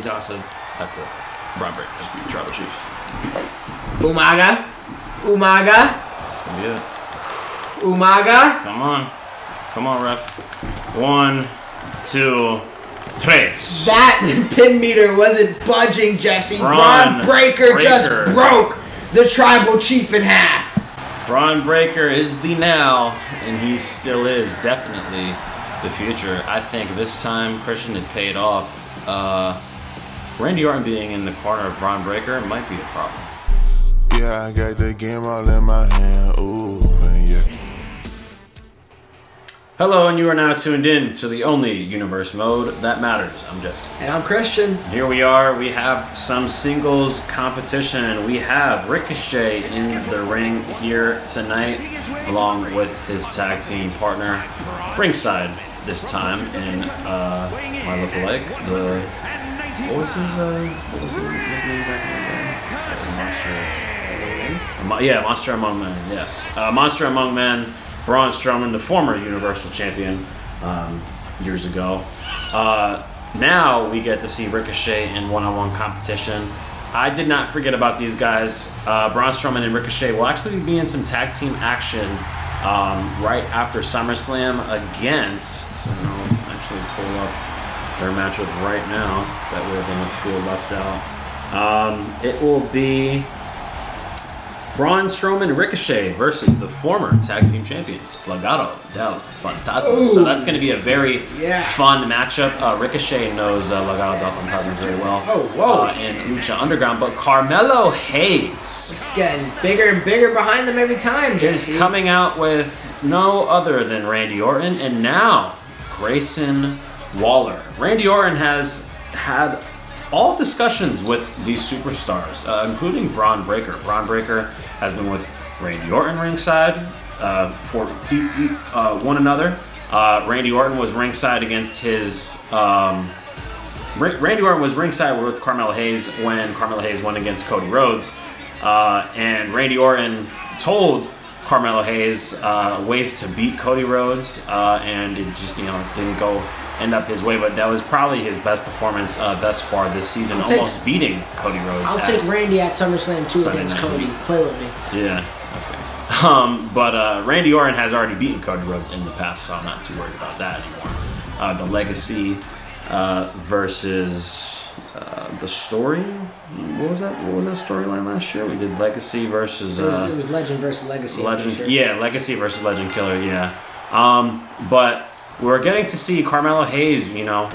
he's also about to Bron Breaker just beat Tribal Chief. Umaga. That's gonna be it. Umaga. Come on, ref. 1, 2, 3. That pin meter wasn't budging, Jesse. Bron Breaker just broke the Tribal Chief in half. Bron Breakker is the now, and he still is definitely the future. I think this time Christian had paid off. Randy Orton being in the corner of Bron Breakker might be a problem. Yeah, I got the game all in my hand. Ooh, yeah. Hello, and you are now tuned in to the only universe mode that matters. I'm Jesse. And I'm Christian. Here we are. We have some singles competition. We have Ricochet in the ring here tonight, along with his tag team partner, ringside this time, in my lookalike. What was his nickname back in the day? Monster Among Men. Yes, Monster Among Men. Braun Strowman, the former Universal Champion years ago. Now we get to see Ricochet in one-on-one competition. I did not forget about these guys. Braun Strowman and Ricochet will actually be in some tag team action right after SummerSlam against, and I'll actually pull up their matchup right now that we're going to feel left out. It will be Braun Strowman and Ricochet versus the former tag team champions, Legado del Fantasma. Ooh. So that's going to be a very fun matchup. Ricochet knows Legado del Fantasma very well. In Lucha Underground. But Carmelo Hayes It's getting bigger and bigger behind them every time, Jesse. is coming out with no other than Randy Orton and now Grayson Waller. Randy Orton has had all discussions with these superstars, including Bron Breakker. Bron Breakker has been with Randy Orton ringside for one another. Randy Orton was ringside against his. Randy Orton was ringside with Carmelo Hayes when Carmelo Hayes went against Cody Rhodes, and Randy Orton told Carmelo Hayes ways to beat Cody Rhodes, and it just didn't end up his way, but that was probably his best performance thus far this season, almost beating Cody Rhodes. I'll take Randy at SummerSlam 2 against Cody. Play with me. Yeah. Okay. But Randy Orton has already beaten Cody Rhodes in the past, so I'm not too worried about that anymore. The Legacy versus the Story. What was that storyline last year? We did Legacy versus. It was Legend versus Legacy. Legacy versus Legend Killer. Yeah. But we're getting to see Carmelo Hayes,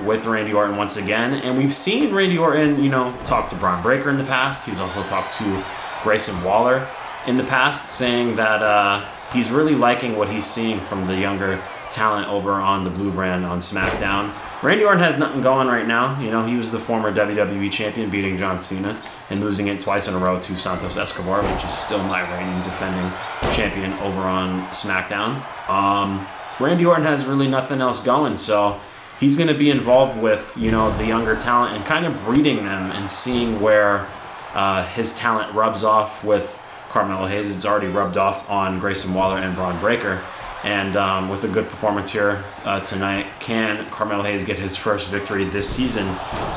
with Randy Orton once again. And we've seen Randy Orton, talk to Bron Breakker in the past. He's also talked to Grayson Waller in the past, saying that he's really liking what he's seeing from the younger talent over on the Blue brand on Smackdown. Randy Orton has nothing going right now. He was the former WWE champion, beating John Cena and losing it twice in a row to Santos Escobar, which is still my reigning defending champion over on SmackDown. Randy Orton has really nothing else going, so he's going to be involved with, the younger talent and kind of breeding them and seeing where his talent rubs off with Carmelo Hayes. It's already rubbed off on Grayson Waller and Bron Breakker. And with a good performance here tonight, can Carmelo Hayes get his first victory this season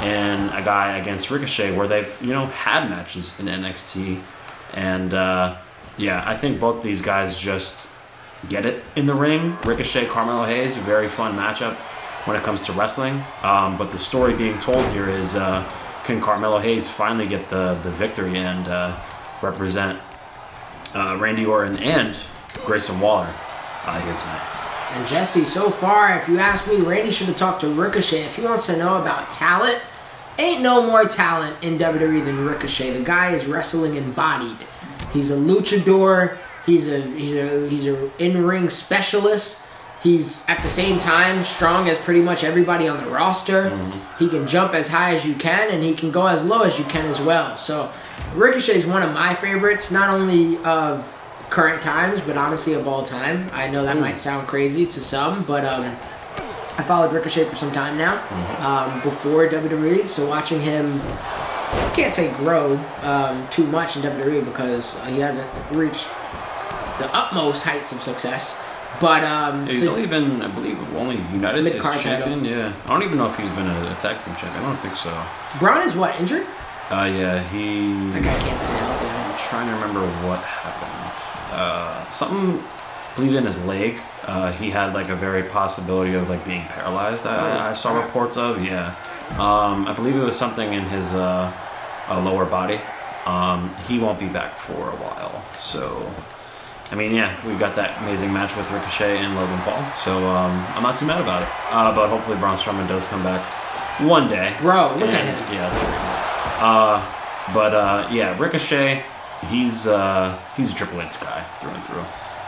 in a guy against Ricochet where they've, had matches in NXT. And, I think both these guys just get it in the ring. Ricochet, Carmelo Hayes, very fun matchup when it comes to wrestling. But the story being told here is, can Carmelo Hayes finally get the victory and represent Randy Orton and Grayson Waller here tonight? And Jesse, so far, if you ask me, Randy should have talked to Ricochet. If he wants to know about talent, ain't no more talent in WWE than Ricochet. The guy is wrestling embodied. He's a luchador. He's a in-ring specialist. He's at the same time strong as pretty much everybody on the roster. Mm-hmm. He can jump as high as you can, and he can go as low as you can as well. So Ricochet is one of my favorites, not only of current times, but honestly of all time. I know that might sound crazy to some, but I followed Ricochet for some time now, before WWE. So watching him, I can't say grow too much in WWE because he hasn't reached the utmost heights of success. But He's only been, I believe, only United States Mid-card champion. Yeah, I don't even know if he's been a tag team champion. I don't think so. Braun is what, injured? Yeah, he. That guy can't stay healthy. I'm trying to remember what happened. Something, I believe, in his leg. He had like a very possibility of like being paralyzed. I saw reports of. Yeah, I believe it was something in his lower body. He won't be back for a while. So, I mean, yeah, we got that amazing match with Ricochet and Logan Paul. So I'm not too mad about it. But hopefully Braun Strowman does come back one day. Bro, look at him. Yeah, that's great. Yeah, Ricochet, he's a Triple H guy through and through,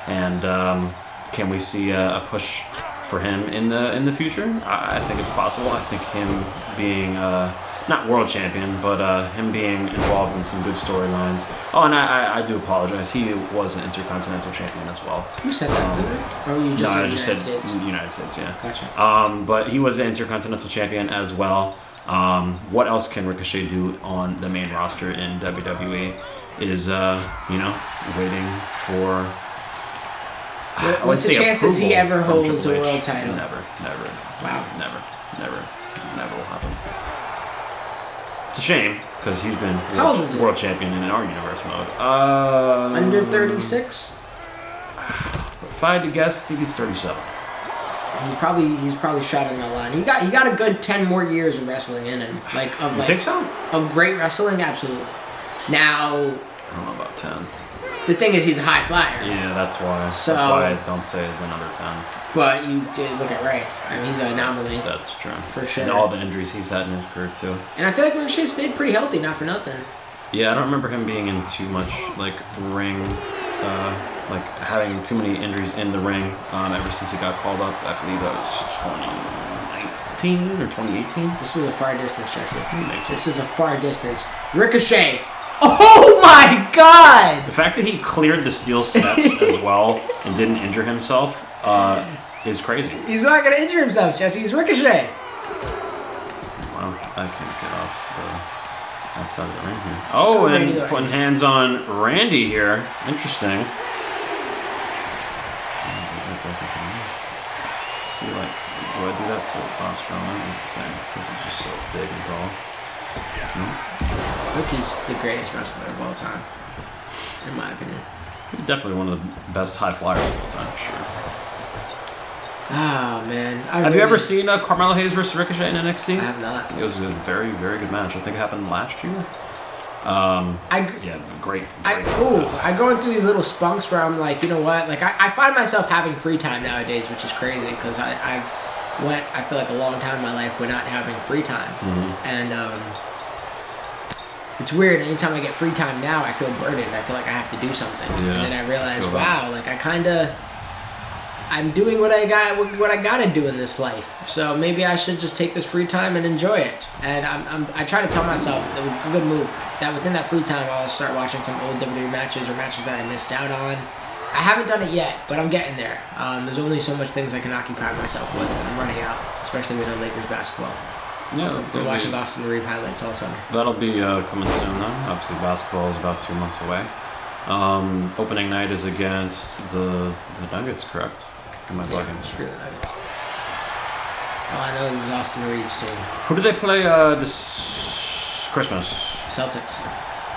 and can we see a push for him in the future? I think it's possible. I think him being not world champion, but him being involved in some good storylines. Oh, and I do apologize. He was an Intercontinental champion as well. You said that, didn't you? Or you just said United States? United States, yeah. Gotcha. But he was an Intercontinental champion as well. What else can Ricochet do on the main roster in WWE is, waiting for... What's the chances he ever holds a world title? Never. Wow. Never will happen. It's a shame, because he's been world champion in our universe mode. Under 36? If I had to guess, I think he's 37. He's probably straddling that line. He got a good 10 more years of wrestling in him. You think so? Of great wrestling, absolutely. Now, I don't know about 10. The thing is, he's a high flyer. Yeah, that's why. So, that's why I don't say another 10. But you did look at Ray. I mean, he's an anomaly. That's true. For sure. And all the injuries he's had in his career, too. And I feel like Ricochet stayed pretty healthy, not for nothing. Yeah, I don't remember him being in too much, ring, having too many injuries in the ring ever since he got called up. I believe that was 2019 or 2018. This is a far distance, Jesse. This is a far distance. Ricochet. Oh my God! The fact that he cleared the steel steps as well and didn't injure himself is crazy. He's not going to injure himself, Jesse. He's Ricochet. Wow, I can't get off the outside of the ring here. Oh, and putting hands on Randy here. Interesting. See, do I do that to Braun Strowman? Is the thing, because he's just so big and tall. No? Look, he's the greatest wrestler of all time, in my opinion. He's definitely one of the best high flyers of all time, for sure. Oh, man. Have you ever seen Carmelo Hayes versus Ricochet in NXT? I have not. It was a very, very good match. I think it happened last year. Great. I go into these little spunks where I'm like, you know what? I find myself having free time nowadays, which is crazy because I feel like a long time in my life we're not having free time. Mm-hmm. And it's weird. Anytime I get free time now, I feel burdened. I feel like I have to do something. Yeah, and then I realize, wow, I'm doing what I gotta do in this life. So maybe I should just take this free time and enjoy it. And I try to tell myself that a good move that within that free time I'll start watching some old WWE matches or matches that I missed out on. I haven't done it yet, but I'm getting there. There's only so much things I can occupy myself with, and I'm running out, especially with Lakers basketball. Yeah, I've been watching Austin Reeves highlights all summer. That'll be coming soon, though. Obviously, basketball is about 2 months away. Opening night is against the Nuggets, correct? Am I bugging? Screw the Nuggets. All I know is it's Austin Reeves' team. Who do they play this Christmas? Celtics.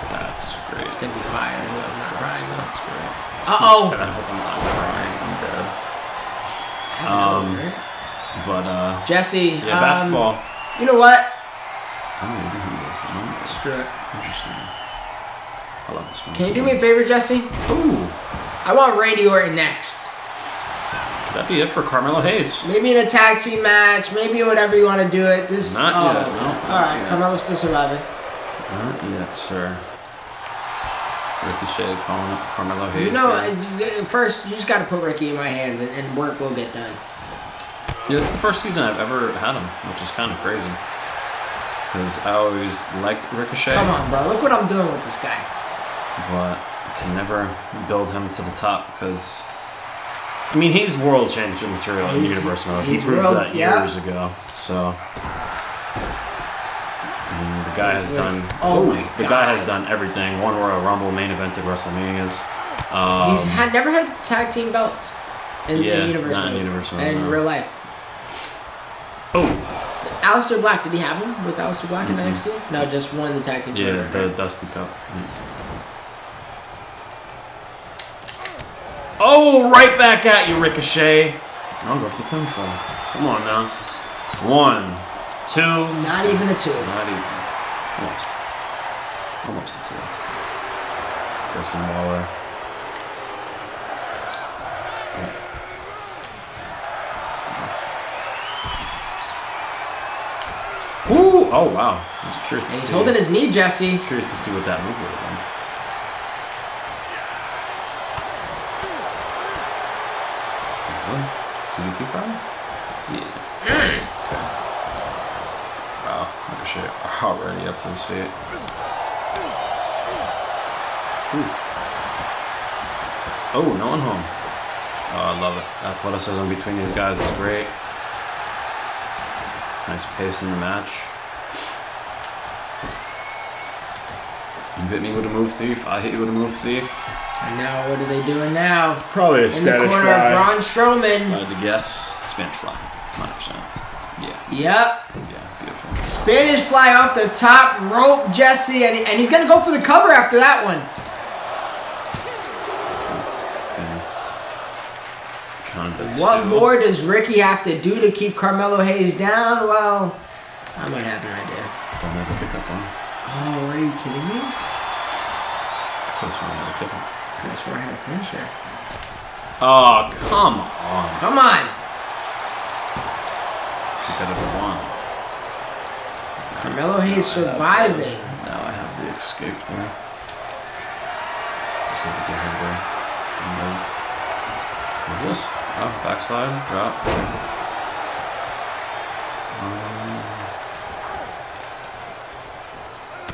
That's great. It's gonna be fire. I'm not crying. That's great. Uh-oh. I hope I'm not crying. I'm dead. Jesse. Yeah, basketball. You know what? Oh, you're gonna go for numbers. Screw it. Interesting. I love this one. Can you do me a favor, Jesse? Ooh. I want Randy Orton next. Could that be it for Carmelo Hayes? Maybe in a tag team match. Maybe whatever you want to do it. Not yet. No. All right, Carmelo's still surviving. Not yet, sir. Ricochet calling up Carmelo Hayes. You know, first you just got to put Ricky in my hands, and work will get done. Yeah, it's the first season I've ever had him, which is kind of crazy. Because I always liked Ricochet. Come on, bro. Look what I'm doing with this guy. But I can never build him to the top because... I mean, he's world championship material in universe mode. He proved that years ago. So... I mean, the guy has done... The guy has done everything. Won Royal Rumble, main evented WrestleManias. He's never had tag team belts. in Yeah, universe not in mode. universe mode, And no. real life. Oh, Aleister Black, did he have him with Aleister Black in NXT? No, just won the tag team yeah, tournament. the Dusty Cup. Oh, right back at you, Ricochet. I'll go for the pinfall. Come on now. 1, 2. Not even a 2. Not even. Almost. Almost a 2. Grayson Waller. Ooh! Oh, wow. I was curious to He's see. holding his knee, Jesse. Curious to see what that move would have been. DDT probably? Yeah. Okay. Wow. Ricochet already up to his feet. Ooh. Oh, no one home. Oh, I love it. Athleticism between these guys is great. Nice pace in the match. You hit me with a move thief. I hit you with a move thief. And now, what are they doing now? Probably a In Spanish the corner fly. of Braun If Strowman. I had to guess, Spanish fly. 100%. Yeah. Yep. Yeah, beautiful. Spanish fly off the top rope, Jesse. And he's going to go for the cover after that one. What more does Ricky have to do to keep Carmelo Hayes down? Well, I might have an idea. Don't have a kick up on. Oh, are you kidding me? Could have sworn I had a kick up. Could have sworn I had a finisher. Oh, come on. Come on. You could have won. Carmelo Hayes surviving. Now I have the escape there. Just have to get him there. What's this? Oh, backslide, drop.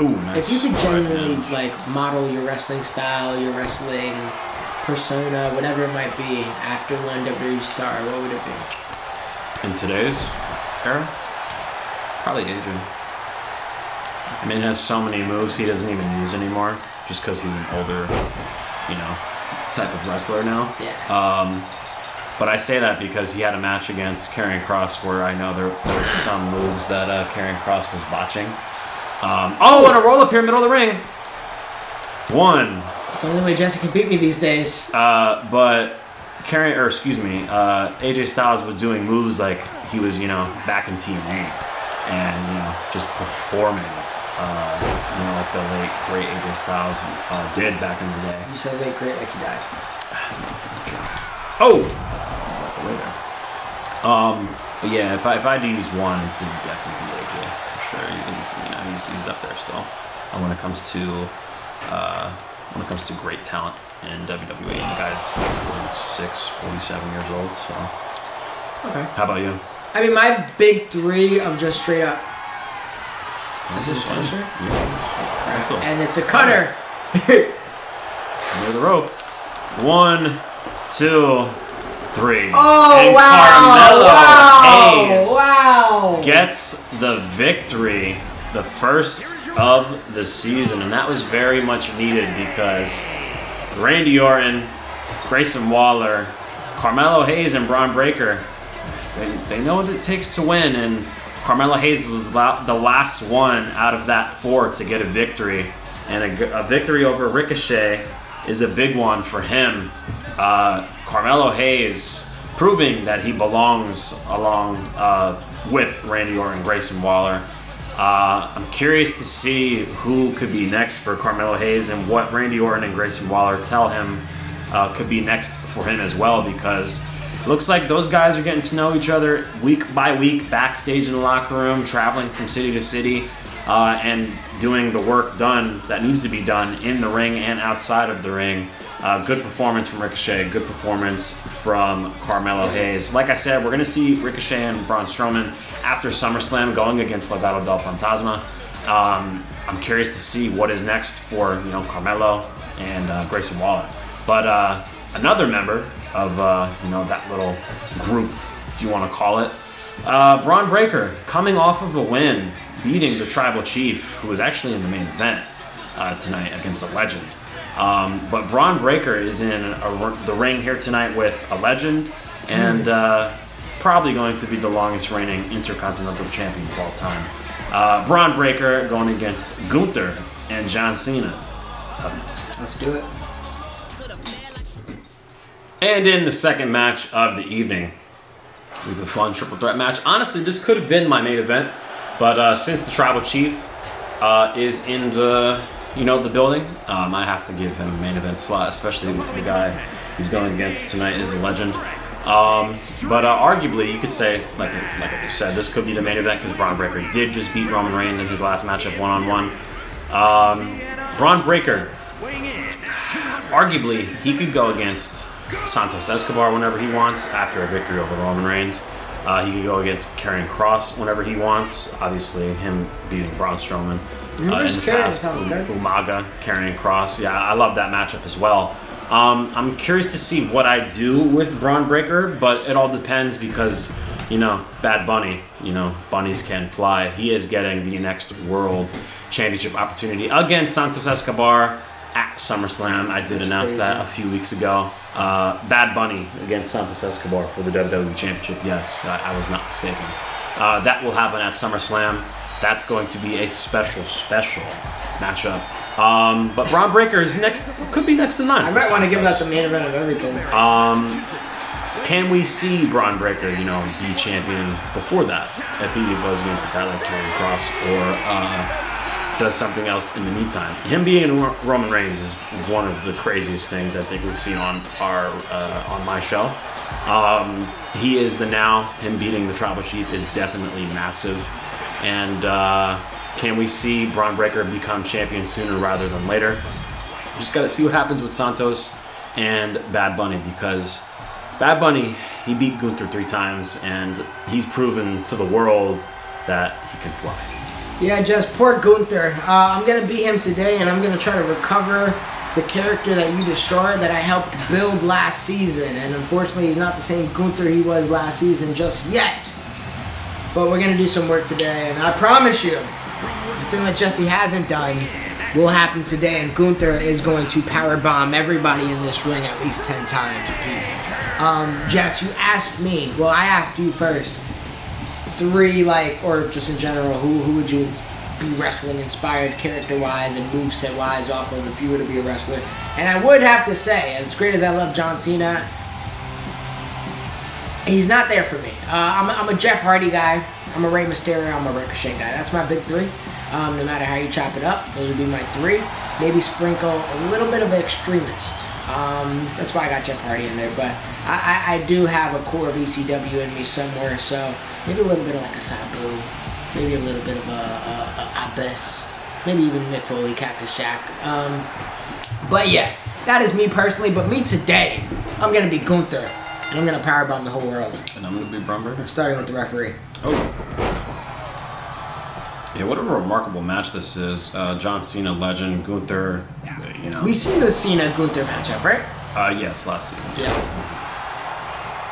Ooh, nice. If you could right genuinely hand. like model your wrestling style, your wrestling persona, whatever it might be, after one WWE star, what would it be? In today's era, probably AJ. I mean, he has so many moves he doesn't even use anymore, just because he's an older, type of wrestler now. Yeah. But I say that because he had a match against Karrion Kross where I know there were some moves that Karrion Kross was botching. And a roll up here, middle of the ring. 1. It's the only way Jesse can beat me these days. But AJ Styles was doing moves like he was, back in TNA and, just performing, like the late great AJ Styles did back in the day. You said late great like he died. Oh! Got the way there. But yeah, if I had to use one, it would definitely be AJ for sure. He's up there still. When it comes to great talent in WWE, and the guy's 46, 47 years old. So, Okay. how about you? I mean, my big 3 of just straight up. This is is fun. finisher? Yeah. Wrestle. And it's a cutter. Near the rope. 1, 2, 3. Oh, and wow. Carmelo Hayes Wow. gets the victory, the first of the season, and that was very much needed because Randy Orton, Grayson Waller, Carmelo Hayes, and Bron Breakker, they know what it takes to win, and Carmelo Hayes was the last one out of that 4 to get a victory, and a victory over Ricochet is a big one for him. Carmelo Hayes proving that he belongs along with Randy Orton, Grayson Waller. I'm curious to see who could be next for Carmelo Hayes and what Randy Orton and Grayson Waller tell him could be next for him as well, because it looks like those guys are getting to know each other week by week, backstage in the locker room, traveling from city to city, and doing the work done that needs to be done in the ring and outside of the ring. Good performance from Ricochet, good performance from Carmelo Hayes. Like I said, we're going to see Ricochet and Braun Strowman after SummerSlam going against Legado del Fantasma. I'm curious to see what is next for Carmelo and Grayson Waller. But another member of that little group, if you want to call it, Bron Breakker, coming off of a win, beating the Tribal Chief, who was actually in the main event tonight against the Legend. But Braun Breaker is in the ring here tonight with a legend and probably going to be the longest reigning Intercontinental Champion of all time. Braun Breaker going against Gunther and John Cena. Up next. Let's do it. And in the second match of the evening, we have a fun triple threat match. Honestly, this could have been my main event, but since the Tribal Chief is in the building, I have to give him a main event slot, especially the guy he's going against tonight is a legend. But arguably, you could say, like I just said, this could be the main event because Braun Breaker did just beat Roman Reigns in his last matchup one-on-one. Braun Breaker, arguably, he could go against Santos Escobar whenever he wants after a victory over Roman Reigns. He could go against Karrion Kross whenever he wants. Obviously, him beating Braun Strowman. Umaga, Karrion Kross. Yeah, I love that matchup as well. I'm curious to see what I do with Braun Breaker, but it all depends because, Bad Bunny, bunnies can fly. He is getting the next World Championship opportunity against Santos Escobar at SummerSlam. I did announce that a few weeks ago. Bad Bunny against Santos Escobar for the WWE Championship. Yes, I was not mistaken. That will happen at SummerSlam. That's going to be a special matchup. But Braun Breaker is could be next in line. I might want to give that the main event of everything. Can we see Braun Breaker, be champion before that? If he goes against a guy like Karrion Kross or does something else in the meantime. Him being Roman Reigns is one of the craziest things I think we've seen on my show. He is him beating the Tribal Chief is definitely massive. And can we see Braun Breaker become champion sooner rather than later? Just got to see what happens with Santos and Bad Bunny because Bad Bunny, he beat Gunther 3 times and he's proven to the world that he can fly. Yeah, just poor Gunther. I'm going to beat him today, and I'm going to try to recover the character that you destroyed that I helped build last season. And unfortunately, he's not the same Gunther he was last season just yet. But we're going to do some work today, and I promise you, the thing that Jesse hasn't done will happen today, and Gunther is going to powerbomb everybody in this ring at least 10 times apiece. Jess, you asked me. Well, I asked you first. 3, or just in general, who would you be wrestling inspired character-wise and moveset-wise off of if you were to be a wrestler? And I would have to say, as great as I love John Cena, he's not there for me. I'm a Jeff Hardy guy. I'm a Rey Mysterio. I'm a Ricochet guy. That's my big 3. No matter how you chop it up, those would be my 3. Maybe sprinkle a little bit of an extremist. That's why I got Jeff Hardy in there. But I do have a core of ECW in me somewhere, so maybe a little bit of like a Sabu, maybe a little bit of a Abyss, maybe even Mick Foley, Cactus Jack. But yeah, that is me personally. But me today, I'm gonna be Gunther, and I'm gonna powerbomb the whole world. And I'm gonna be Braun Breaker. Starting with the referee. Oh. Yeah, what a remarkable match this is. John Cena, legend, Gunther, We've seen the Cena-Gunther matchup, right? Yes, last season. Yeah.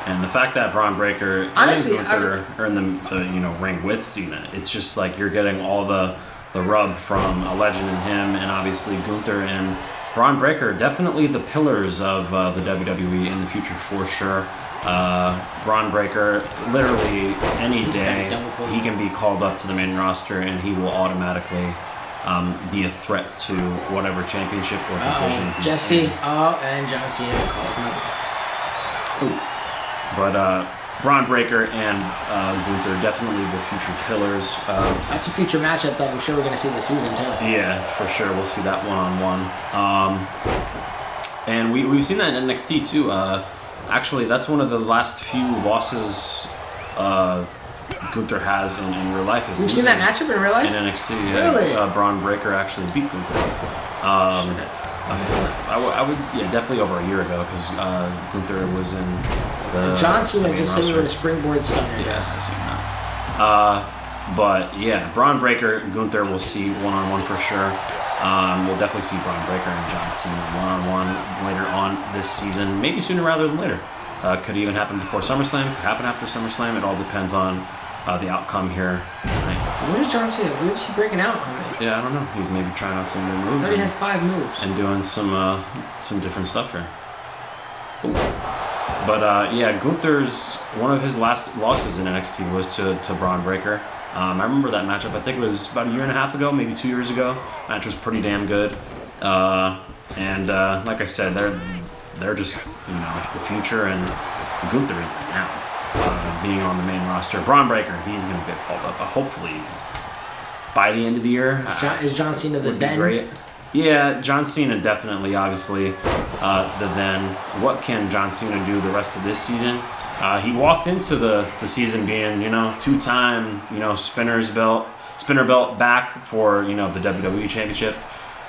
And the fact that Braun Breaker Honestly, and Gunther are in the ring with Cena, it's just like you're getting all the rub from a legend in him, and obviously Gunther and Braun Breaker, definitely the pillars of the WWE in the future for sure. Braun Breaker, literally any day, he can be called up to the main roster and he will automatically be a threat to whatever championship or division he's Jesse, in. and John Cena called him up. But Braun Breaker and Gunther, definitely the future pillars. That's a future matchup that I'm sure we're going to see this season too. Yeah, for sure. We'll see that one-on-one. And we've seen that in NXT too. Actually, that's one of the last few losses Gunther has in real life. We've seen that matchup in real life? In NXT, yeah. Really? Braun Breaker actually beat Gunther. I would, definitely over a year ago, because Gunther was in the John Cena just hit me with a springboard stunner. Yes, I've seen that. But yeah, Braun Breaker, Gunther, we'll see one-on-one for sure. We'll definitely see Braun Breaker and John Cena one-on-one later on this season, maybe sooner rather than later. Could even happen before SummerSlam, could happen after SummerSlam. It all depends on the outcome here tonight. What is John Cena? Where is he breaking out? Yeah, I don't know. He's maybe trying out some new moves. I thought he had 5 moves. And doing some different stuff here. Ooh. But yeah, Gunther's one of his last losses in NXT was to Bron Breakker. I remember that matchup. I think it was about a year and a half ago, maybe 2 years ago. Match was pretty damn good. And like I said, they're just the future, and Gunther is now being on the main roster. Bron Breakker, he's gonna get called up. Hopefully by the end of the year. Is John Cena the then? Great. Yeah, John Cena definitely, obviously, the then. What can John Cena do the rest of this season? He walked into the season being, 2-time, spinner belt back for, the WWE Championship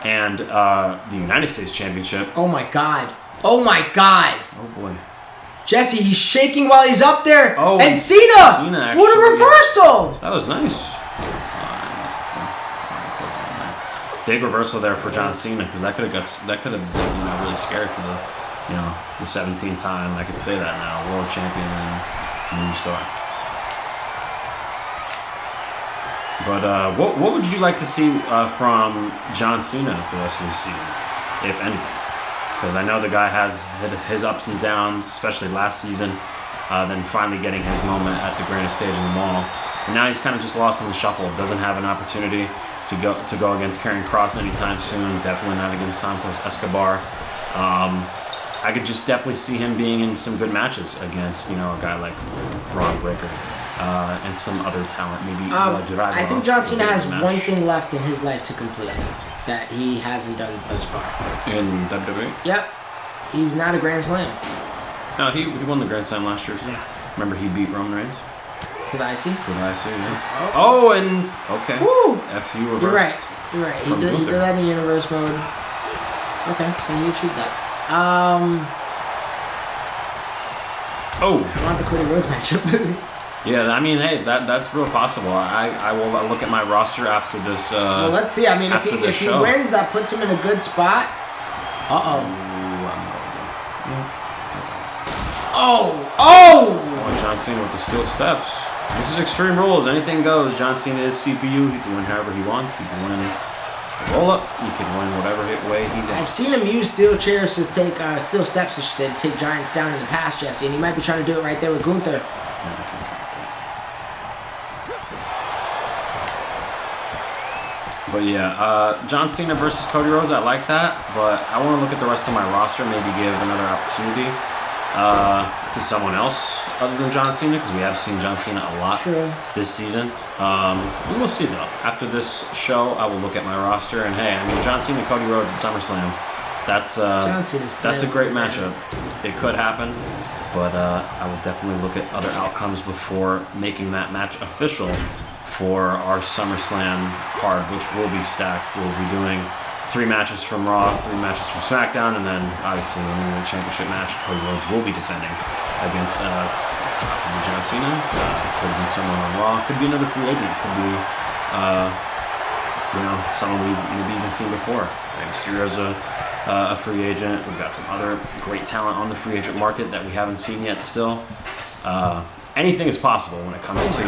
and the United States Championship. Oh my God. Oh my God. Oh boy. Jesse, he's shaking while he's up there. Oh, and Cena! Cena What a reversal! That was nice. Big reversal there for John Cena, because that could have been really scary for the the 17th time, I could say that now, world champion and new star. But what would you like to see from John Cena the rest of the season, if anything? Because I know the guy has had his ups and downs, especially last season, then finally getting his moment at the grandest stage in the mall. And now he's kind of just lost in the shuffle. Doesn't have an opportunity to go against Karrion Kross anytime soon. Definitely not against Santos Escobar. I could just definitely see him being in some good matches against a guy like Bron Breakker and some other talent. Maybe I think John Cena has one thing left in his life to complete that he hasn't done thus far. In WWE? Yep. He's not a Grand Slam. No, he won the Grand Slam last year. So. Remember he beat Roman Reigns? For the IC? For the IC, yeah. Oh, and okay. Woo! FU reversed. You're right. He did that in universe mode. Okay, so he achieved that. Oh! I want the Cody Rhodes matchup. Yeah, I mean, hey, that's real possible. I will look at my roster after this. Well, let's see. I mean, if he wins, that puts him in a good spot. Oh, John Cena with the steel steps. This is Extreme Rules. Anything goes. John Cena is CPU. He can win however he wants. He can win a roll-up. He can win whatever way he wants. I've seen him use steel chairs to take, steel steps, I should say, to take giants down in the past, Jesse, and he might be trying to do it right there with Gunther. But yeah, John Cena versus Cody Rhodes, I like that, but I want to look at the rest of my roster, maybe give another opportunity to someone else other than John Cena, because we have seen John Cena a lot this season. We will see though. After this show, I will look at my roster, and hey, I mean, John Cena, Cody Rhodes at SummerSlam, that's a great matchup. It could happen, but I will definitely look at other outcomes before making that match official for our SummerSlam card, which will be stacked. We'll be doing 3 matches from Raw, 3 matches from SmackDown, and then obviously in the championship match, Cody Rhodes will be defending against John Cena. Could be someone on Raw, could be another free agent, could be someone we've even seen before. Mysterio's a free agent. We've got some other great talent on the free agent market that we haven't seen yet still. Anything is possible when it comes to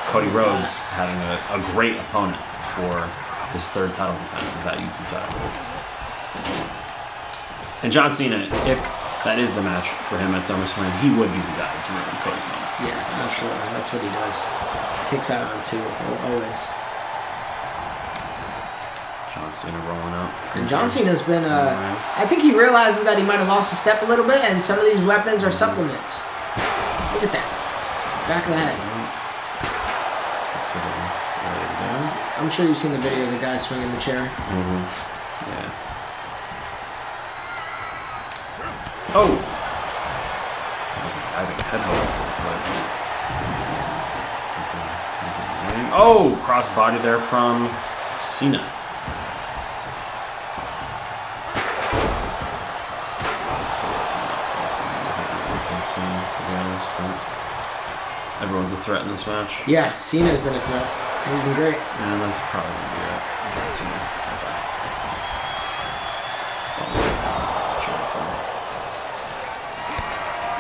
Cody Rhodes having a great opponent for his 3rd title defense of that YouTube title. And John Cena, if that is the match for him at SummerSlam, he would be the guy to ruin Cody's moment. Yeah, for sure. That's what he does. Kicks out on 2, always. John Cena rolling out. And John Cena's been, I think he realizes that he might have lost a step a little bit, and some of these weapons are supplements. Look at that. Back of the head. I'm sure you've seen the video of the guy swinging the chair. Yeah. Oh! Diving headbutt. Oh! Crossbody there from Cena. Everyone's a threat in this match. Yeah, Cena's been a threat. He's been great. And that's probably going to be it.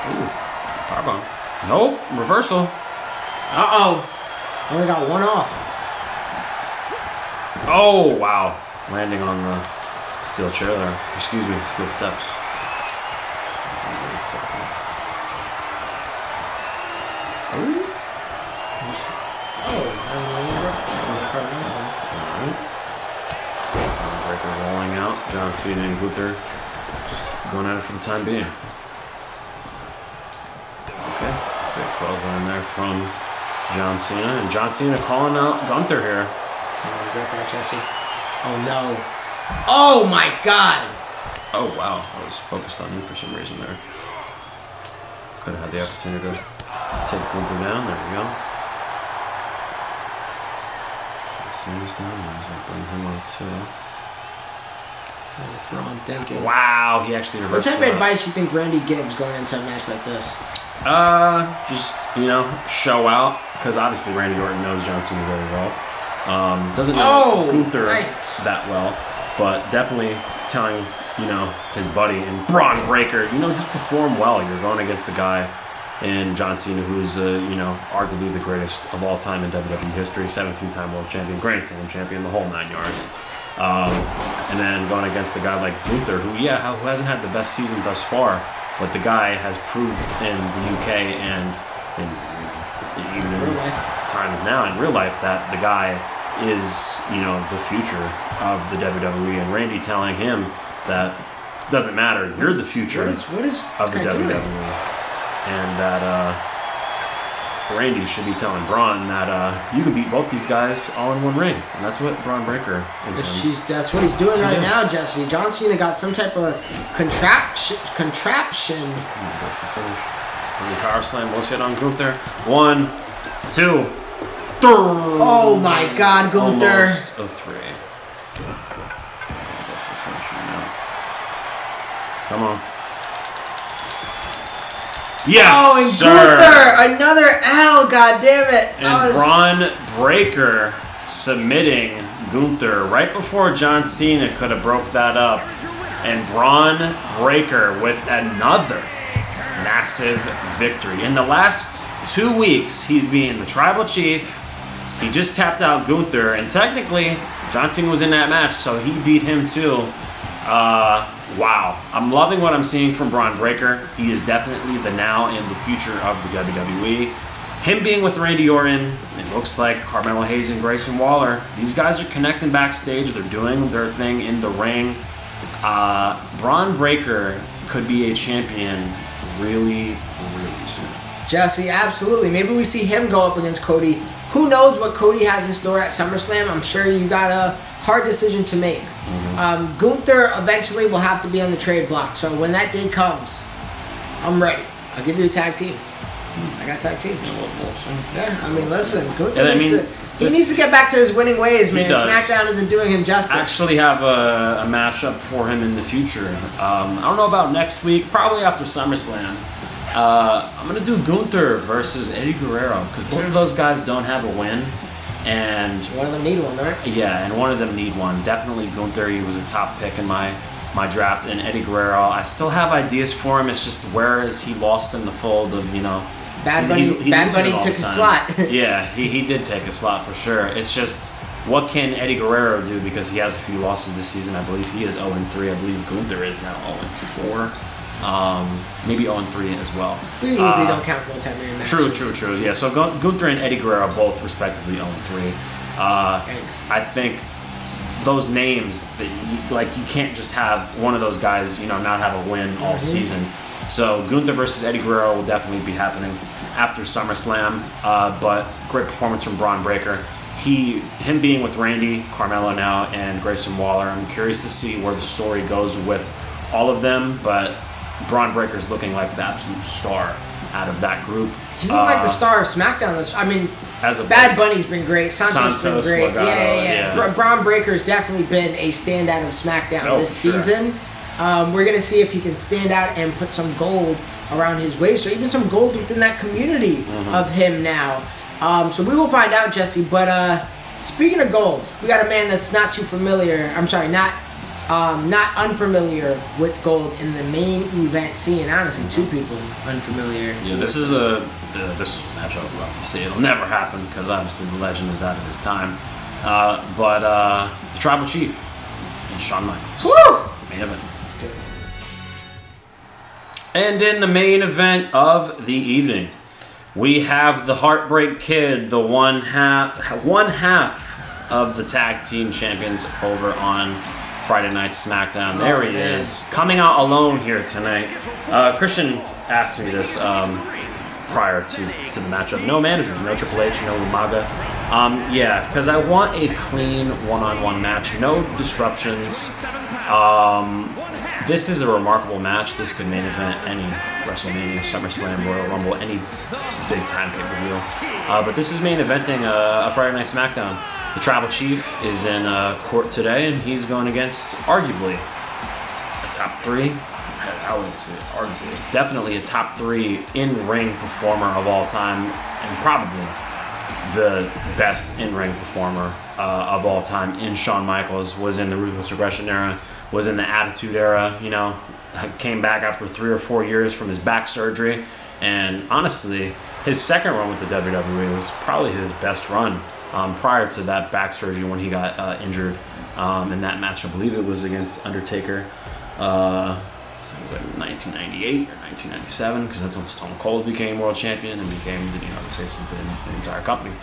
Ooh, powerbomb. Nope, reversal. Uh-oh. Only got one off. Oh, wow. Landing on the steel chair there. Excuse me, steel steps. Breaker rolling out. John Cena and Gunther going at it for the time being. Okay. Big clothesline there from John Cena. And John Cena calling out Gunther here. I regret that, Jesse. Oh, no. Oh, my God. Oh, wow. I was focused on you for some reason there. Could have had the opportunity to take Gunther down. There we go. Cena's down. Might as well bring him up, too. Bron thinking. Wow, he actually reversed. What type of advice you think Randy gives going into a match like this? Just, you know, show out. Because obviously Randy Orton knows John Cena very well. Doesn't know Gunther that well. But definitely telling, you know, his buddy and Bron Breakker, you know, just perform well. You're going against a guy in John Cena who's, you know, arguably the greatest of all time in WWE history. 17-time world champion, Grand Slam champion, the whole 9 yards. And then going against a guy like Gunther, who hasn't had the best season thus far, but the guy has proved in the UK and in, you know, even in real life times now in real life that the guy is, you know, the future of the WWE. And Randy telling him that doesn't matter, you're the future what is of the WWE. Doing? And that Randy should be telling Bron that you can beat both these guys all in one ring. And that's what Bron Breakker intends. That's what he's doing right now, Jesse. John Cena got some type of contraption. The power slam will hit on Gunther. 1, 2, 3. Oh my God, Gunther. Almost a 3. Come on. Yes, oh, and sir. Gunther, another L, God damn it. And Bron Breakker submitting Gunther right before John Cena could have broke that up. And Bron Breakker with another massive victory. In the last 2 weeks, he's been the tribal chief. He just tapped out Gunther, and technically, John Cena was in that match, so he beat him too. Wow. I'm loving what I'm seeing from Bron Breakker. He is definitely the now and the future of the WWE. Him being with Randy Orton, it looks like Carmelo Hayes and Grayson Waller. These guys are connecting backstage. They're doing their thing in the ring. Bron Breakker could be a champion really, really soon. Jesse, absolutely. Maybe we see him go up against Cody. Who knows what Cody has in store at SummerSlam? I'm sure you got a hard decision to make. Mm-hmm. Gunther eventually will have to be on the trade block. So when that day comes, I'm ready. I'll give you a tag team. I got tag teams. Yeah, I mean, listen, Gunther needs to get back to his winning ways, man. Smackdown isn't doing him justice. I actually have a matchup for him in the future. I don't know about next week, probably after SummerSlam. I'm going to do Gunther versus Eddie Guerrero because both of those guys don't have a win. And one of them need one, right? Yeah, and one of them need one. Definitely Gunther. He was a top pick in my draft. And Eddie Guerrero, I still have ideas for him. It's just where is he lost in the fold of, you know... Bad Bunny took a slot. Yeah, he did take a slot for sure. It's just, what can Eddie Guerrero do? Because he has a few losses this season. I believe he is 0-3. I believe Gunther is now 0-4. Maybe 0-3 as well. We usually don't count multi-man matches. True. Yeah, so Gunther and Eddie Guerrero both respectively 0-3. I think those names that you can't just have one of those guys, you know, not have a win all season. So Gunther versus Eddie Guerrero will definitely be happening after SummerSlam. But great performance from Bron Breakker. Him being with Randy, Carmelo now, and Grayson Waller. I'm curious to see where the story goes with all of them, but Bron Breakker's looking like the absolute star out of that group. He's looking like the star of SmackDown. I mean, Bad Bunny's been great. Santos been great. Legado, yeah. Bron Breakker's definitely been a standout of SmackDown this season. We're going to see if he can stand out and put some gold around his waist, or even some gold within that community of him now. So we will find out, Jesse. But speaking of gold, we got a man that's not too familiar. I'm sorry, not unfamiliar with gold in the main event scene. Honestly, two people unfamiliar. Yeah, this is a this is a match I would love to see. It'll never happen because obviously the legend is out of his time. But the Tribal Chief and Shawn Michaels. Woo! Main event. Let's do it. And in the main event of the evening, we have the Heartbreak Kid, the one half of the tag team champions over on Friday Night Smackdown. There he is, coming out alone here tonight. Christian asked me this prior to the matchup. No managers, no Triple H, no Umaga. Yeah, because I want a clean one-on-one match, no disruptions. This is a remarkable match. This could main event any WrestleMania, SummerSlam, Royal Rumble, any big-time pay-per-view. But this is main eventing a Friday Night Smackdown. The Tribal Chief is in court today, and he's going against arguably a top 3. I would say arguably, definitely a top 3 in-ring performer of all time, and probably the best in-ring performer of all time in Shawn Michaels. Was in the Ruthless Aggression era, was in the Attitude era, you know, came back after 3 or 4 years from his back surgery, and honestly, his second run with the WWE was probably his best run prior to that back surgery when he got injured in that match. I believe it was against Undertaker. 1998 or 1997, because that's when Stone Cold became world champion and became the face of the entire company.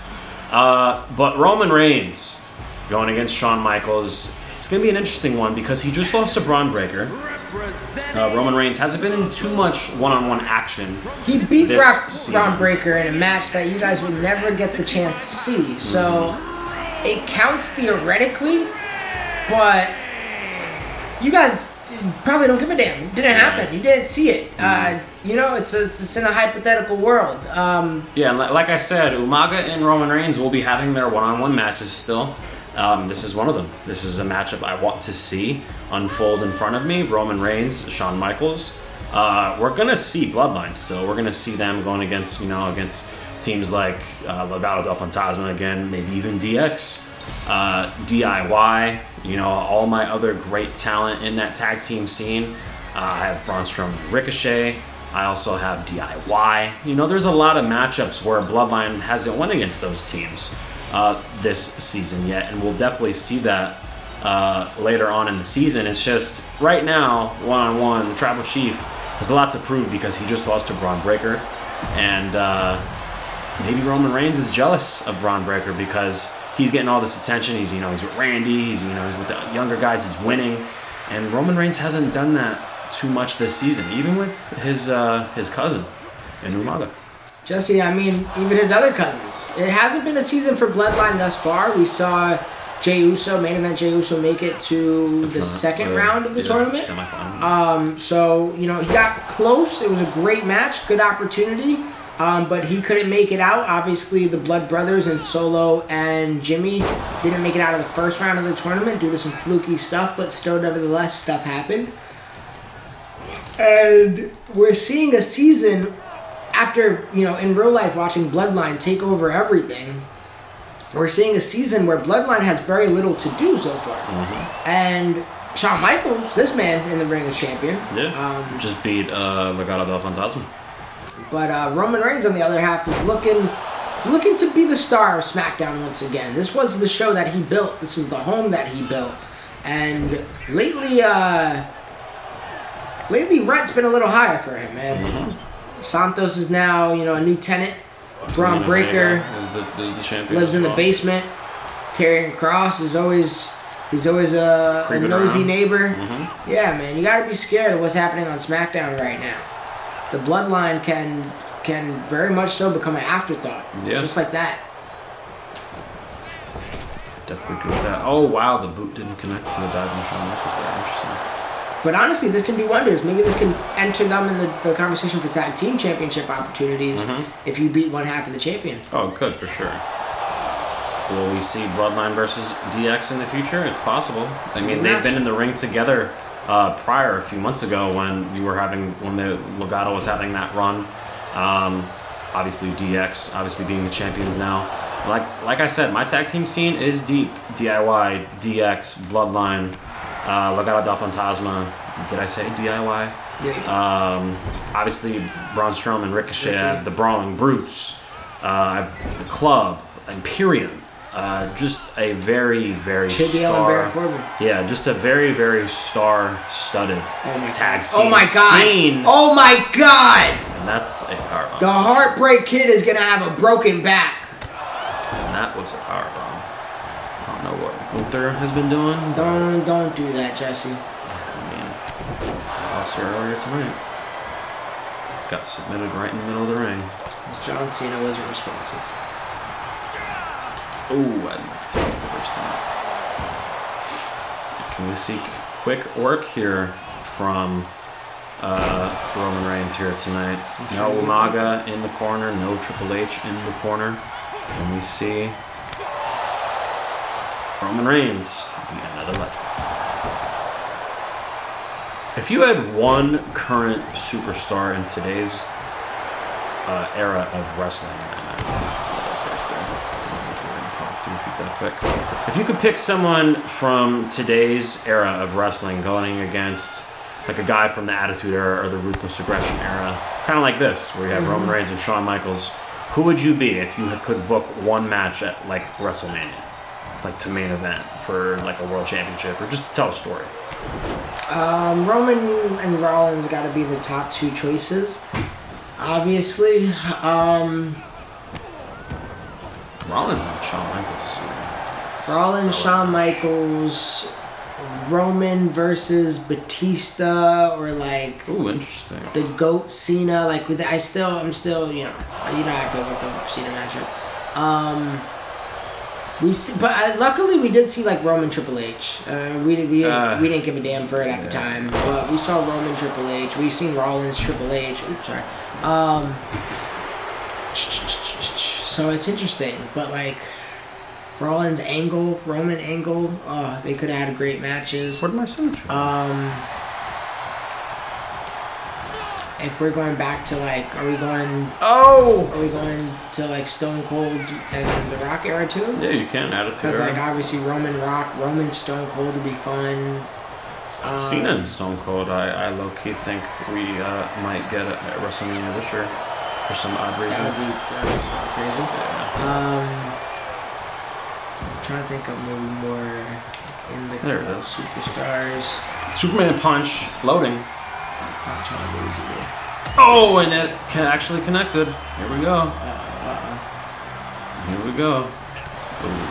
But Roman Reigns going against Shawn Michaels. It's going to be an interesting one because he just lost to Bron Breakker. Roman Reigns hasn't been in too much one-on-one action. He beat Bron Breakker in a match that you guys would never get the chance to see. So it counts theoretically, but you guys probably don't give a damn. It didn't happen. You didn't see it. It's in a hypothetical world. Yeah, like I said, Umaga and Roman Reigns will be having their one-on-one matches still. This is one of them. This is a matchup I want to see unfold in front of me. Roman Reigns, Shawn Michaels. We're gonna see Bloodline still. We're gonna see them going against teams like Legado del Fantasma again, maybe even DX, DIY. All my other great talent in that tag team scene. I have Braun Strowman and Ricochet. I also have DIY. There's a lot of matchups where Bloodline hasn't won against those teams this season yet, and we'll definitely see that later on in the season. It's just right now, one-on-one, the Tribal Chief has a lot to prove because he just lost to Bron Breakker, and maybe Roman Reigns is jealous of Bron Breakker because he's getting all this attention. He's with Randy. He's with the younger guys. He's winning, and Roman Reigns hasn't done that too much this season, even with his cousin in Umaga. Jesse, even his other cousins. It hasn't been a season for Bloodline thus far. We saw main event Jey Uso make it to the second round of the tournament. Semifinal. So he got close. It was a great match, good opportunity. But he couldn't make it out. Obviously, the Blood Brothers and Solo and Jimmy didn't make it out of the first round of the tournament due to some fluky stuff, but still, nevertheless, stuff happened. And we're seeing a season after, in real life, watching Bloodline take over everything. We're seeing a season where Bloodline has very little to do so far. Mm-hmm. And Shawn Michaels, this man in the ring is champion. Yeah, just beat Legado del Fantasma. But Roman Reigns, on the other half, is looking to be the star of SmackDown once again. This was the show that he built. This is the home that he built. And lately rent's been a little higher for him, man. Mm-hmm. Santos is now, a new tenant. Bron Breakker is the champion. Lives in the basement. Karrion Kross is always a nosy around. Neighbor. Mm-hmm. Yeah, man, you got to be scared of what's happening on SmackDown right now. The Bloodline can very much so become an afterthought. Yeah. Just like that. Definitely agree with that. Oh, wow, the boot didn't connect to the diving Shawn Michaels there. Interesting. But honestly, this can do wonders. Maybe this can enter them in the conversation for tag team championship opportunities if you beat one half of the champion. Oh, good, for sure. Will we see Bloodline versus DX in the future? It's possible. They've been in the ring together prior a few months ago when the Legado was having that run. Obviously DX, being the champions now. Like I said, my tag team scene is deep. DIY, DX, Bloodline, Legado del Fantasma. Did I say DIY? Yeah. Obviously, Braun Strowman, Ricochet, I have the Brawling Brutes, I have the Club, Imperium. Just a very, very yeah, just a very, very star-studded tag scene. Oh my god! Oh my god! And that's a powerbomb. The Heartbreak Kid is gonna have a broken back. And that was a powerbomb. I don't know what Gunther has been doing. Don't do that, Jesse. I mean, I lost here earlier tonight. Got submitted right in the middle of the ring. John Cena wasn't responsive. Oh, I'd like to reverse that. Can we see quick work here from Roman Reigns here tonight? No Umaga in the corner, no Triple H in the corner. Can we see Roman Reigns be another legend? If you had one current superstar in today's era of wrestling, if you could pick someone from today's era of wrestling going against like a guy from the Attitude Era or the Ruthless Aggression Era, kind of like this, where you have Roman Reigns and Shawn Michaels, who would you be if you could book one match at like WrestleMania, like to main event for like a world championship or just to tell a story? Roman and Rollins got to be the top two choices, obviously. Rollins and Shawn Michaels. Rollins, Shawn Michaels, Roman versus Batista, or like. Ooh, interesting. The GOAT Cena, like with I'm still, you know how I feel about the Cena matchup. Luckily we did see like Roman Triple H. We didn't give a damn for it at the time, but we saw Roman Triple H. We've seen Rollins Triple H. Oops, sorry. So it's interesting, but like Rollins Angle, Roman Angle, they could have had great matches. What am I saying? If we're going back to like, are we going to like Stone Cold and The Rock era too? Yeah, you can add it to because like obviously Roman Stone Cold would be fun. Cena and Stone Cold, I low key think we might get it at WrestleMania this year. For some odd reason. That would be crazy. Yeah. I'm trying to think of maybe more in the superstars. Superman punch, loading. Not trying to lose either. Oh, and it actually connected. Here we go. Here we go. Ooh.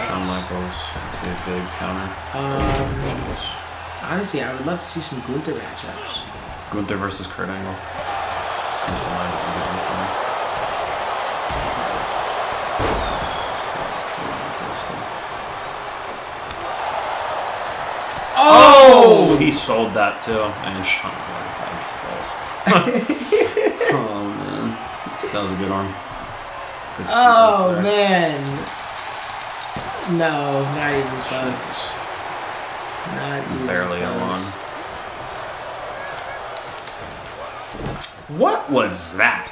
Shawn Michaels, see a big counter. Honestly, I would love to see some Gunther matchups. Gunther versus Kurt Angle. Comes to mind immediately for me. Oh! He sold that too. And Shawn just falls. Oh man. That was a good one. Good oh man. No, not even close. Not even barely close. a one. What was that?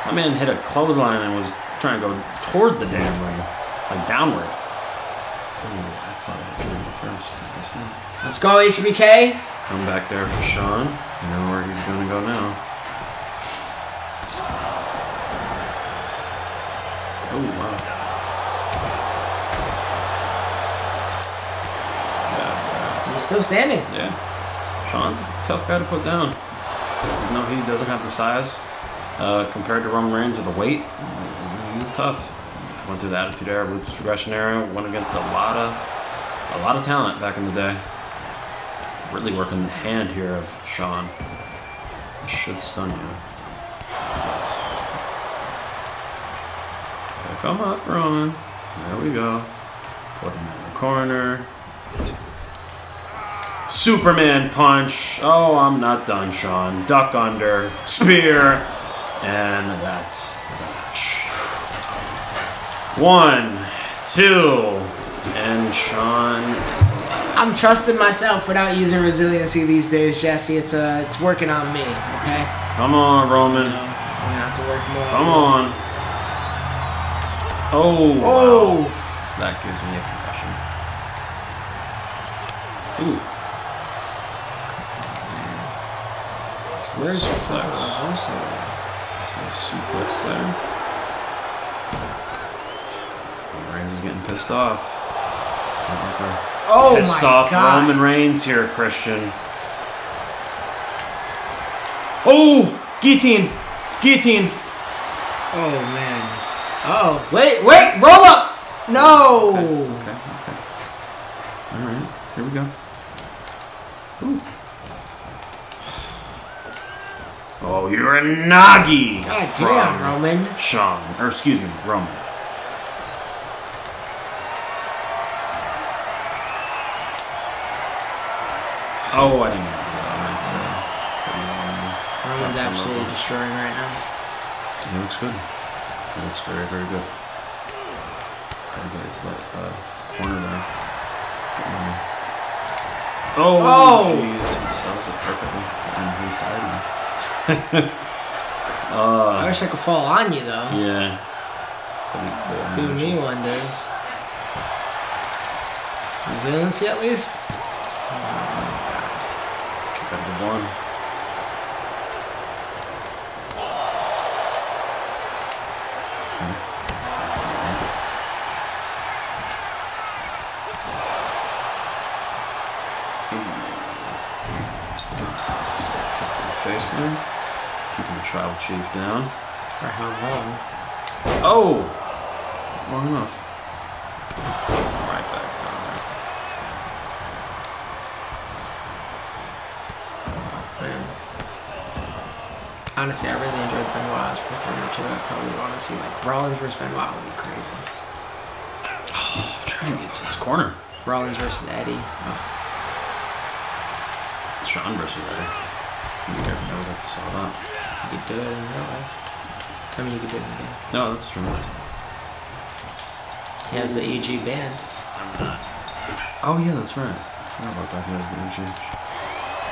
My man hit a clothesline and was trying to go toward the damn ring. Like downward. Ooh, I thought I had to read it first. I guess not. Let's go, HBK. Come back there for Shawn. You know where he's going to go now. Oh, wow. He's still standing. Yeah. Shawn's a tough guy to put down. Even though he doesn't have the size compared to Roman Reigns or the weight, he's tough. Went through the Attitude Era, Ruthless Aggression Era, went against a lot of talent back in the day. Really working the hand here of Shawn. This should stun you. Pick him up, Roman. There we go. Put him in the corner. Superman punch. Oh, I'm not done, Shawn. Duck under. Spear. And that's the match. 1, 2. And Shawn is alive. I'm trusting myself without using resiliency these days, Jesse. It's working on me, okay? Come on, Roman. I'm gonna have to work more. Come on. Oh. Wow. That gives me a concussion. Ooh. Where's the second reversal? This is suplex there. Reigns is getting pissed off. Oh pissed my off God. Roman Reigns here, Christian. Oh! Guillotine! Guillotine! Oh, man. Oh, wait, roll up! No! Okay. Alright, here we go. Ooh. Oh, you're a Nagi! God from damn, Roman. Shawn. Or, excuse me, Roman. Oh, I didn't mean to do that. I meant to... Roman's absolutely destroying right now. He looks good. He looks very, very good. Gotta get it to that corner there. Oh, jeez. He sells it perfectly. And he's tired now. I wish I could fall on you, though. Yeah. That'd be cool. Do me wonders. Resiliency, at least? Kick out of the one. Face there. Keeping the tribal chief down. For how long? Oh! Long enough. Right back down there. Man. Honestly, I really enjoyed Benoit's performance too. I probably want to see like Rollins versus Benoit would be crazy. Oh, I'm trying to get to this corner. Rollins versus Eddie. Oh. Shawn versus Eddie. You never got to saw that. You could do it in real life. I mean, you could do it in the game. No, that's true. He has the EG band. I'm not. Oh, yeah, that's right. I forgot about that. He has the EG.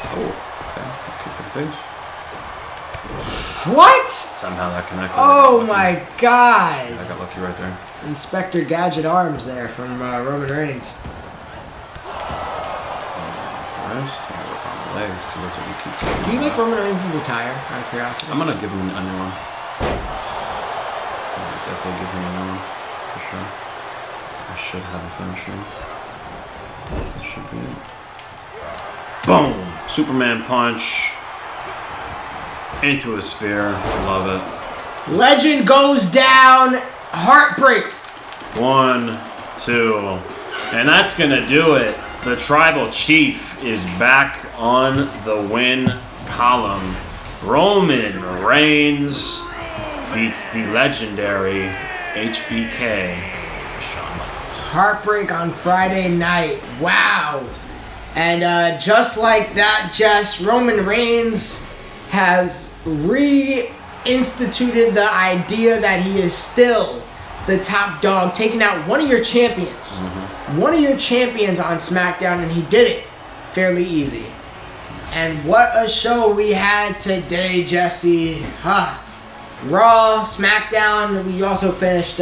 Oh, okay. Kick to the face. What? Somehow that connected. Oh my God. I got lucky right there. Inspector Gadget arms there from Roman Reigns. Rest. I work on the legs because that's what you keep kicking. Do you like Roman Reigns' attire, out of curiosity? I'm going to give him a new one. I'm gonna definitely give him a new one. For sure. I should have a finisher. That should be it. Boom! Superman punch. Into a spear. Love it. Legend goes down. Heartbreak. 1, 2. And that's going to do it. The Tribal Chief is back on the win column. Roman Reigns beats the legendary HBK, Shawn Michaels. Heartbreak on Friday night. Wow. And just like that, Jess, Roman Reigns has reinstituted the idea that he is still the top dog, taking out one of your champions. Mm-hmm. One of your champions on Smackdown, and he did it fairly easy. And what a show we had today, Jesse. Raw, Smackdown. We also finished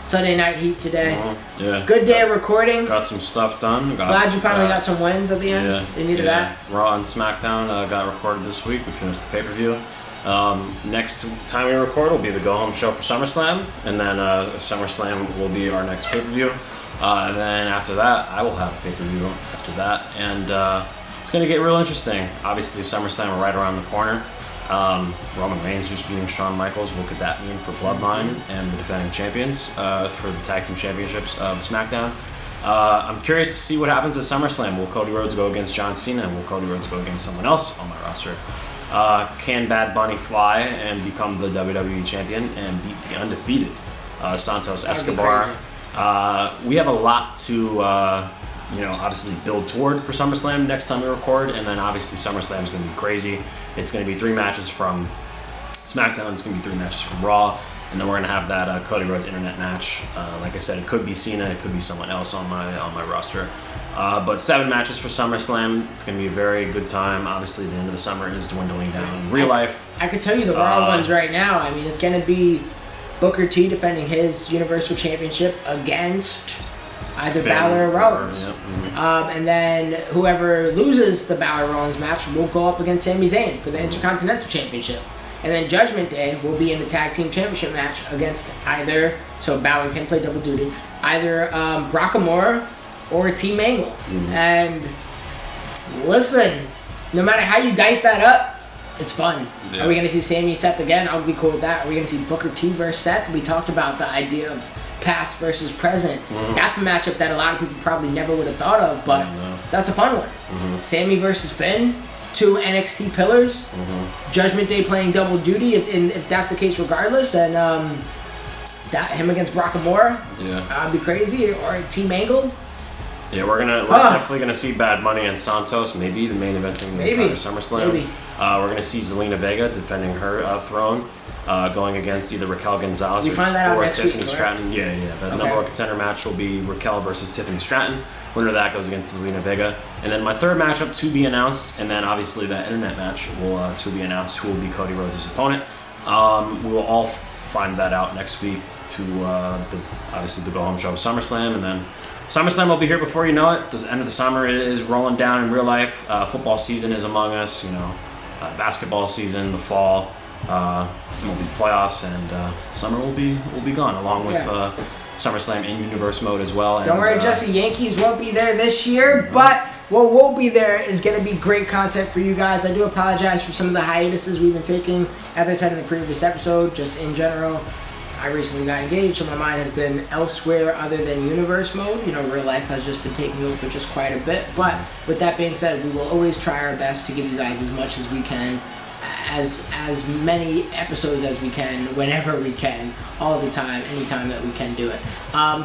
Sunday Night Heat today. Yeah. Good day of recording. Got some stuff done. Glad you finally got some wins at the end. Yeah. You needed that. Raw and Smackdown got recorded this week. We finished the pay-per-view. Next time we record will be the go-home show for SummerSlam, and then SummerSlam will be our next pay-per-view. And then after that, I will have a pay-per-view after that, and it's going to get real interesting. Obviously, SummerSlam are right around the corner. Roman Reigns just beating Shawn Michaels. What could that mean for Bloodline and the defending champions for the tag team championships of SmackDown? I'm curious to see what happens at SummerSlam. Will Cody Rhodes go against John Cena? Will Cody Rhodes go against someone else on my roster? Can Bad Bunny fly and become the WWE champion and beat the undefeated Santos Escobar? We have a lot to, obviously build toward for SummerSlam next time we record, and then obviously SummerSlam is going to be crazy. It's going to be 3 matches from SmackDown. It's going to be 3 matches from Raw, and then we're going to have that Cody Rhodes internet match. Like I said, it could be Cena, it could be someone else on my roster. But 7 matches for SummerSlam. It's going to be a very good time. Obviously, the end of the summer is dwindling down in real life. I could tell you the Raw ones right now. I mean, it's going to be Booker T defending his Universal Championship against either Finn Balor or Rollins. Yep. And then whoever loses the Balor-Rollins match will go up against Sami Zayn for the Intercontinental Championship. And then Judgment Day will be in the Tag Team Championship match against either, so Balor can play double duty, either Nakamura or Team Angle. And listen, no matter how you dice that up, it's fun. Yeah. Are we going to see Sami Seth again? I'll be cool with that. Are we going to see Booker T versus Seth? We talked about the idea of past versus present. That's a matchup that a lot of people probably never would have thought of, but that's a fun one. Sami versus Finn, 2 NXT pillars. Judgment Day playing double duty if that's the case regardless, and that him against Nakamura. That'd be crazy. Or Team Angle. Yeah, we're definitely gonna see Bad Money and Santos, maybe the main eventing the entire SummerSlam. Maybe. We're gonna see Zelina Vega defending her throne, going against either Raquel Gonzalez We find that out or next Tiffany week, Stratton. Yeah. The number one contender match will be Raquel versus Tiffany Stratton. Winner of that goes against Zelina Vega. And then my third matchup to be announced, and then obviously that internet match will to be announced, who will be Cody Rhodes' opponent. We will all find that out next week to obviously the go-home show of SummerSlam, and then SummerSlam will be here before you know it. The end of the summer is rolling down in real life. Football season is among us. Basketball season, the fall will be playoffs, and summer will be gone along with SummerSlam in universe mode as well. Don't worry, Jesse. Yankees won't be there this year, but what will be there is going to be great content for you guys. I do apologize for some of the hiatuses we've been taking. As I said in the previous episode, just in general, I recently got engaged, so my mind has been elsewhere other than universe mode. Real life has just been taking over just quite a bit. But with that being said, we will always try our best to give you guys as much as we can, as many episodes as we can, whenever we can, all the time, anytime that we can do it.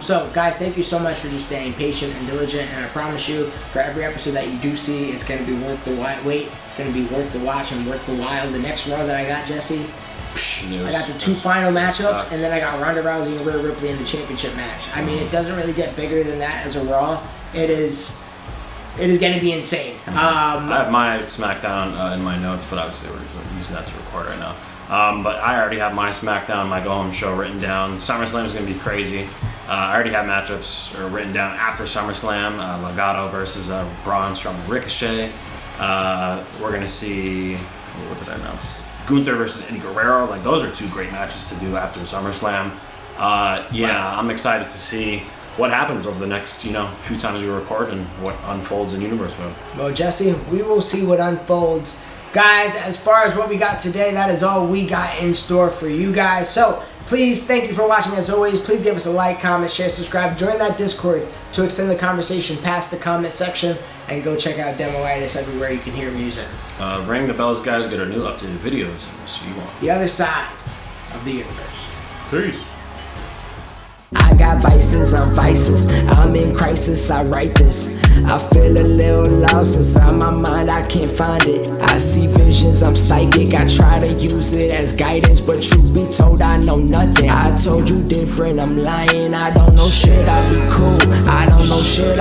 So guys, thank you so much for just staying patient and diligent, and I promise you, for every episode that you do see, it's going to be worth the wait. It's going to be worth the watch and worth the while. The next Raw that I got, Jesse, I got the 2 final matchups, and then I got Ronda Rousey and Rhea Ripley in the championship match. I mean, it doesn't really get bigger than that as a Raw. It is going to be insane. I have my SmackDown in my notes, but obviously we're using that to record right now. But I already have my SmackDown, my go-home show written down. SummerSlam is going to be crazy. I already have matchups written down after SummerSlam. Legado versus Bron, Strowman, Ricochet. We're going to see... What did I announce? Gunther versus Eddie Guerrero. Those are 2 great matches to do after SummerSlam. I'm excited to see what happens over the next, few times we record and what unfolds in universe mode. Well, Jesse, we will see what unfolds. Guys, as far as what we got today, that is all we got in store for you guys. So, please, thank you for watching as always. Please give us a like, comment, share, subscribe. Join that Discord to extend the conversation past the comment section. And go check out Demoitis everywhere you can hear music. Ring the bells, guys. Get our new updated videos. And we'll see you on the other side of the universe. Peace. I got vices, I'm vices. I'm in crisis, I write this. I feel a little lost inside my mind, I can't find it. I see visions, I'm psychic. I try to use it as guidance, but truth be told, I know nothing. I told you different, I'm lying. I don't know shit, I be cool. I don't know shit,